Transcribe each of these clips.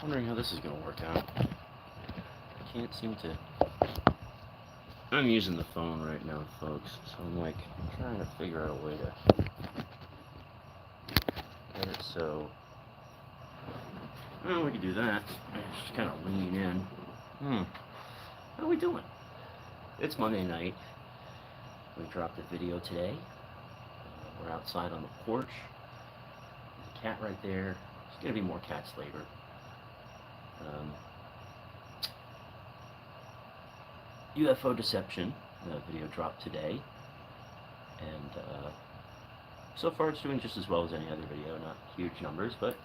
Wondering how this is going to work out. I can't seem to. I'm using the phone right now, folks, so I'm like trying to figure out a way to get it so. Well, we could do that. Just kind of lean in. How are we doing? It's Monday night. We dropped a video today. We're outside on the porch. There's a cat right there. There's going to be more cats later. UFO deception video dropped today, and so far it's doing just as well as any other video. Not huge numbers, but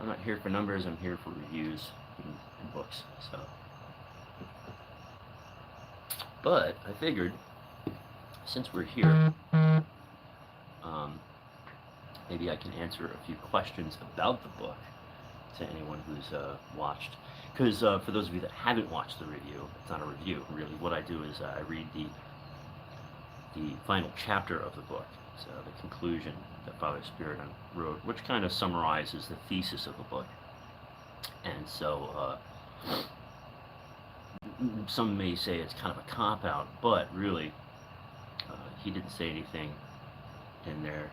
I'm not here for numbers. I'm here for reviews and books. So, but I figured since we're here, maybe I can answer a few questions about the book to anyone who's watched. Because for those of you that haven't watched the review, it's not a review, really. What I do is I read the final chapter of the book, so the conclusion that Father Spirit wrote, which kind of summarizes the thesis of the book. And so some may say it's kind of a cop-out, but really he didn't say anything in there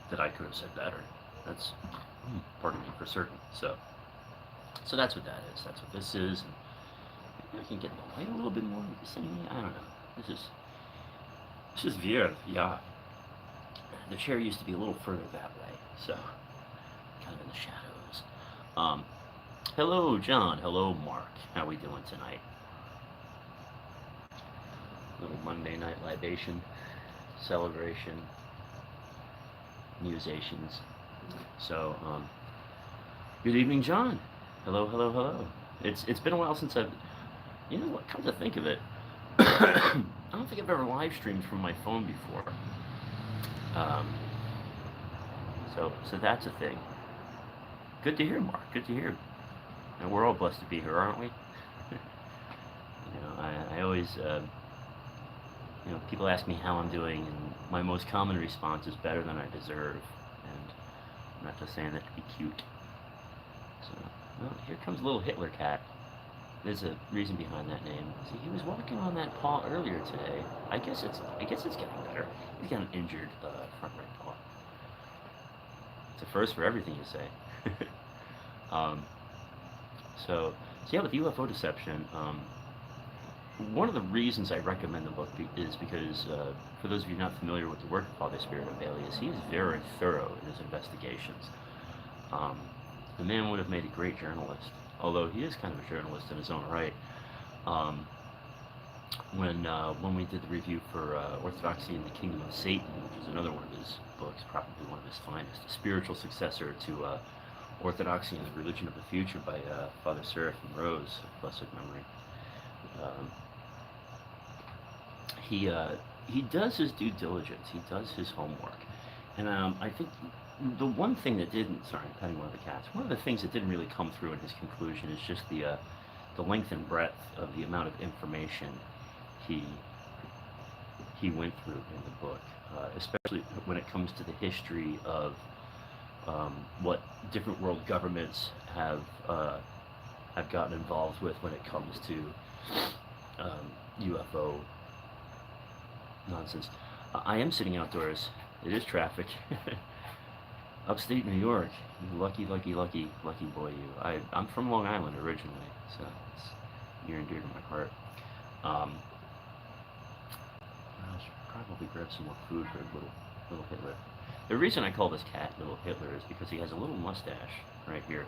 that I could have said better. That's, pardon me, for certain. So that's what that is. That's what this is. And maybe I can get the light a little bit more. I don't know. This is weird. Yeah. The chair used to be a little further that way, so kind of in the shadows. Hello, John. Hello, Mark. How we doing tonight? Little Monday night libation, celebration, musations. So, good evening, John. Hello, hello, hello. It's been a while since I've, you know what, come to think of it, I don't think I've ever live streamed from my phone before. So that's a thing. Good to hear, Mark. Good to hear. And we're all blessed to be here, aren't we? I always, people ask me how I'm doing, and my most common response is better than I deserve. And I'm not just saying that to be cute. So, well, here comes little Hitler cat. There's a reason behind that name. See, he was walking on that paw earlier today. I guess it's getting better. He's got an injured front right paw. It's a first for everything you say. So yeah, with UFO deception, one of the reasons I recommend the book is because, for those of you not familiar with the work of Father Spirit of Alias, he is very thorough in his investigations. The man would have made a great journalist, although he is kind of a journalist in his own right. When we did the review for Orthodoxy in the Kingdom of Satan, which is another one of his books, probably one of his finest, a spiritual successor to Orthodoxy and the Religion of the Future by Father Seraphim Rose, of blessed memory. He does his due diligence. He does his homework, and I think the one thing that didn't, sorry, I'm petting one of the cats. One of the things that didn't really come through in his conclusion is just the length and breadth of the amount of information he went through in the book, especially when it comes to the history of what different world governments have gotten involved with when it comes to UFO nonsense. I am sitting outdoors. It is traffic. Upstate New York. Lucky, lucky, lucky, lucky boy you. I'm from Long Island originally, so it's near and dear to my heart. I should probably grab some more food for little Hitler. The reason I call this cat Little Hitler is because he has a little mustache right here,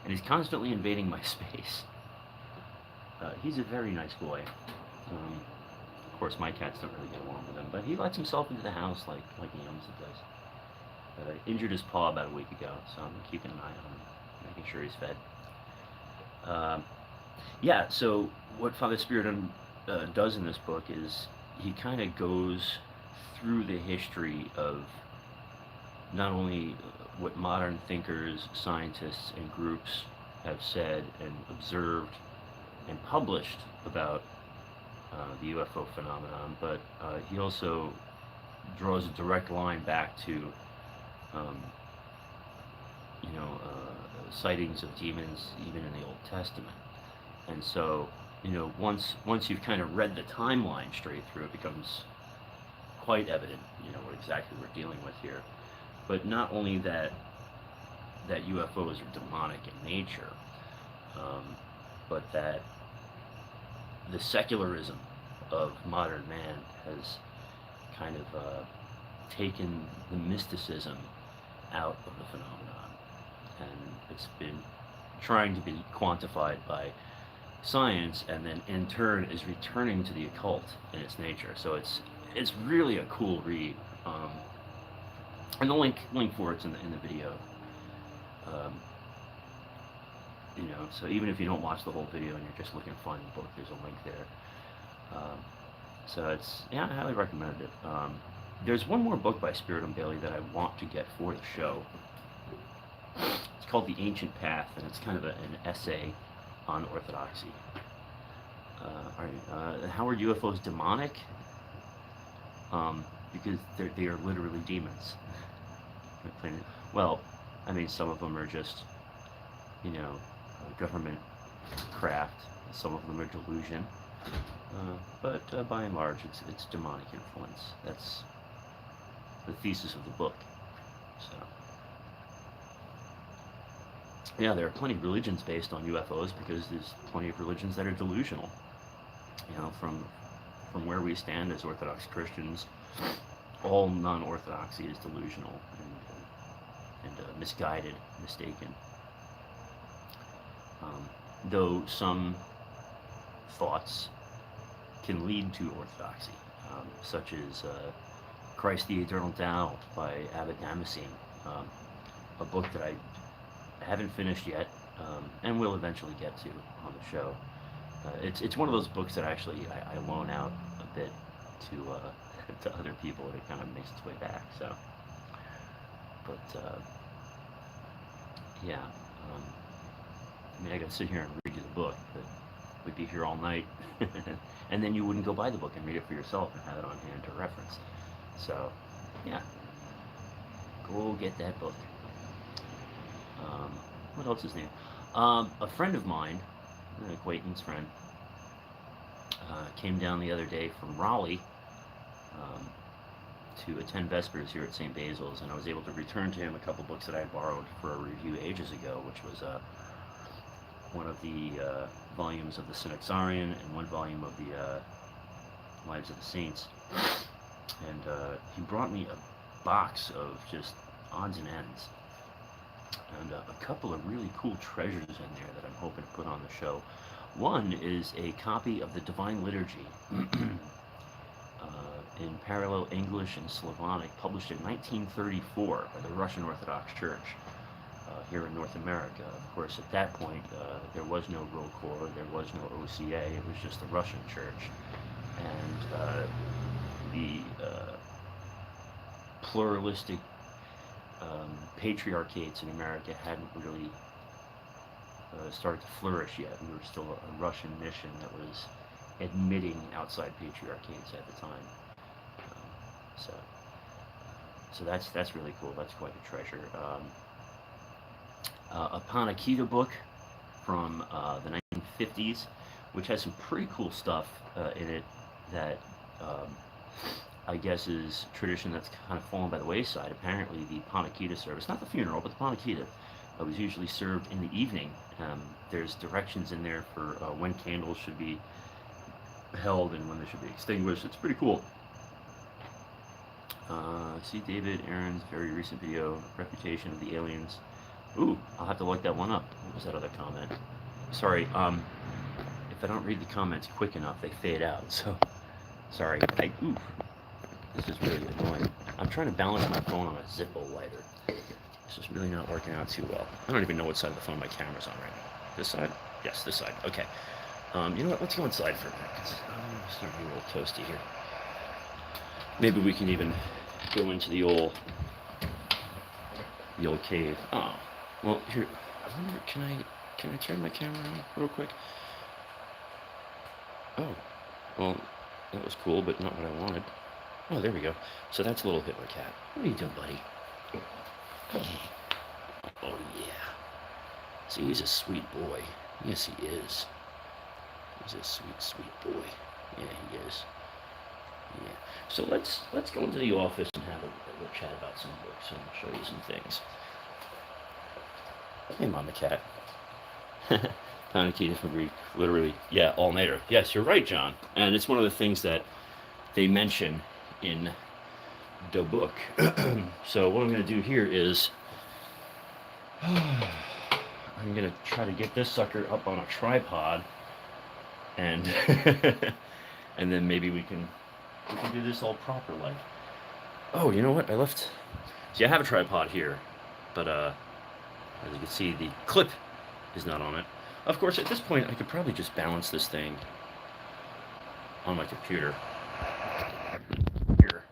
and he's constantly invading my space. He's a very nice boy. Of course, my cats don't really get along with him, but he lets himself into the house like Yams does. I injured his paw about a week ago, so I'm keeping an eye on him, making sure he's fed. Yeah, so what Father Spirit does in this book is he kind of goes through the history of not only what modern thinkers, scientists, and groups have said and observed and published about the UFO phenomenon, but he also draws a direct line back to sightings of demons even in the Old Testament. And so, once you've kind of read the timeline straight through, it becomes quite evident, what exactly we're dealing with here. But not only that UFOs are demonic in nature, but that the secularism of modern man has kind of taken the mysticism out of the phenomenon, and it's been trying to be quantified by science, and then in turn is returning to the occult in its nature. So it's really a cool read, and the link for it's in the video. So even if you don't watch the whole video and you're just looking to find the book, there's a link there. So I highly recommend it. There's one more book by Spirit and Bailey that I want to get for the show. It's called The Ancient Path, and it's kind of an essay on orthodoxy. How are UFOs demonic? Because they are literally demons. Well, I mean, some of them are just, government craft. Some of them are delusion. But by and large, it's demonic influence. That's the thesis of the book. So, yeah, there are plenty of religions based on UFOs, because there's plenty of religions that are delusional. From where we stand as Orthodox Christians, all non-Orthodoxy is delusional and misguided, mistaken. Though some thoughts can lead to orthodoxy, such as Christ the Eternal Tao by Abbot Damascene, a book that I haven't finished yet, and will eventually get to on the show. It's one of those books that actually I loan out a bit to other people, and it kind of makes its way back. So, but yeah, I mean, I could sit here and read you the book, but we'd be here all night, and then you wouldn't go buy the book and read it for yourself and have it on hand to reference. So, yeah, go get that book. What else is new? A friend of mine, an acquaintance friend, came down the other day from Raleigh to attend Vespers here at St. Basil's, and I was able to return to him a couple books that I had borrowed for a review ages ago, which was one of the volumes of the Synaxarion and one volume of the Lives of the Saints. And he brought me a box of just odds and ends, and a couple of really cool treasures in there that I'm hoping to put on the show. One is a copy of the Divine Liturgy in parallel English and Slavonic, published in 1934 by the Russian Orthodox Church here in North America. Of course, at that point, there was no ROCOR, there was no OCA, it was just the Russian Church. And the pluralistic patriarchates in America hadn't really started to flourish yet. We were still a Russian mission that was admitting outside patriarchates at the time. So that's really cool. That's quite a treasure. A Panikhida book from the 1950s, which has some pretty cool stuff in it that I guess is tradition that's kind of fallen by the wayside. Apparently the Panikhida service, not the funeral, but the Panikhida, was usually served in the evening. There's directions in there for when candles should be held and when they should be extinguished. It's pretty cool. See David Aaron's very recent video, Reputation of the Aliens. Ooh, I'll have to look that one up. What was that other comment? Sorry, if I don't read the comments quick enough, they fade out, so sorry. Ooh, this is really annoying. I'm trying to balance my phone on a Zippo lighter. This is really not working out too well. I don't even know what side of the phone my camera's on right now. This side? Yes, this side. Okay. You know what? Let's go inside for a minute, because I'm starting to be a little toasty here. Maybe we can even go into the old cave. Oh, well, here. I wonder, can I turn my camera on real quick? Oh, well, that was cool, but not what I wanted. Oh, there we go. So that's a little Hitler cat. What are you doing, buddy? Hey. Oh, yeah. See, he's a sweet boy. Yes, he is. He's a sweet, sweet boy. Yeah, he is. Yeah. So let's go into the office and have a little chat about some books and show you some things. Hey, Mama Cat. Panakita from Greek, literally, yeah, all-nighter. Yes, you're right, John. And it's one of the things that they mention in the book. So what I'm going to do here is I'm going to try to get this sucker up on a tripod, and and then maybe we can do this all proper like. Oh, you know what? I left. See, I have a tripod here, but as you can see, the clip is not on it. Of course, at this point, I could probably just balance this thing on my computer here.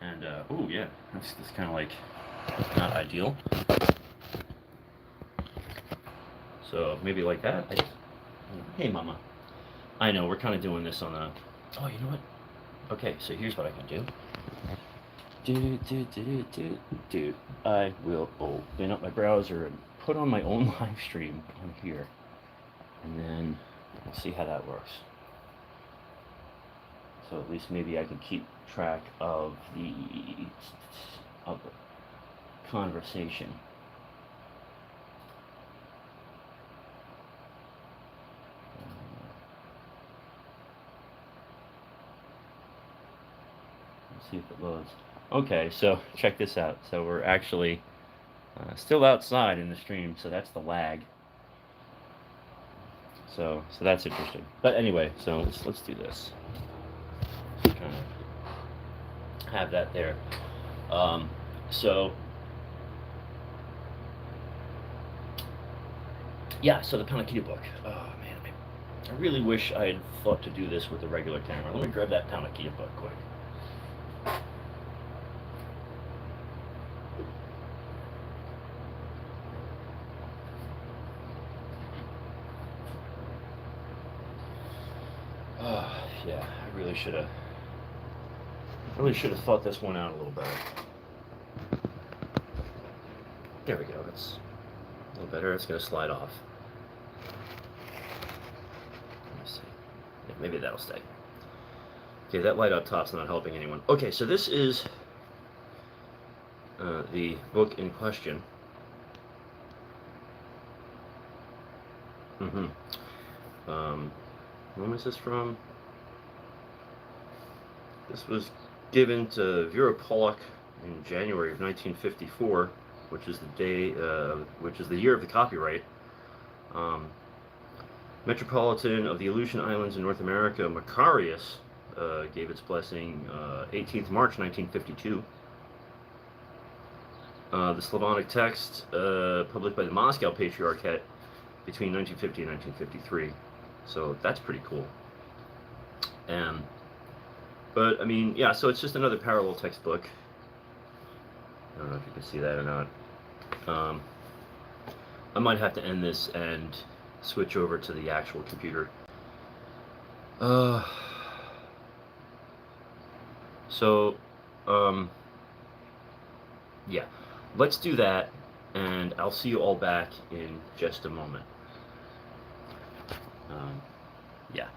And oh yeah, that's kind of like not ideal. So maybe like that. Hey, Mama. I know we're kind of doing this on a. Oh, you know what? Okay, so here's what I can do. I will open up my browser and put on my own live stream on here, and then we'll see how that works. So at least maybe I can keep track of the conversation. Let's see if it loads. Okay, so check this out. So we're actually still outside in the stream, so that's the lag. So that's interesting. But anyway, so let's do this. Just kind of have that there. So yeah, so the Panakita book. Oh man, I really wish I had thought to do this with a regular camera. Let me grab that Panakita book quick. Yeah, I really should have thought this one out a little better. There we go. That's a little better. It's going to slide off. Let's see. Yeah, maybe that'll stay. Okay, that light up top's not helping anyone. Okay, so this is the book in question. When was this from? This was given to Vera Pollock in January of 1954, which is the year of the copyright. Metropolitan of the Aleutian Islands in North America, Macarius, gave its blessing 18th March 1952. The Slavonic text, published by the Moscow Patriarchate between 1950 and 1953. So that's pretty cool. But I mean, yeah, so it's just another parallel textbook. I don't know if you can see that or not. I might have to end this and switch over to the actual computer. Yeah, let's do that, and I'll see you all back in just a moment. Yeah.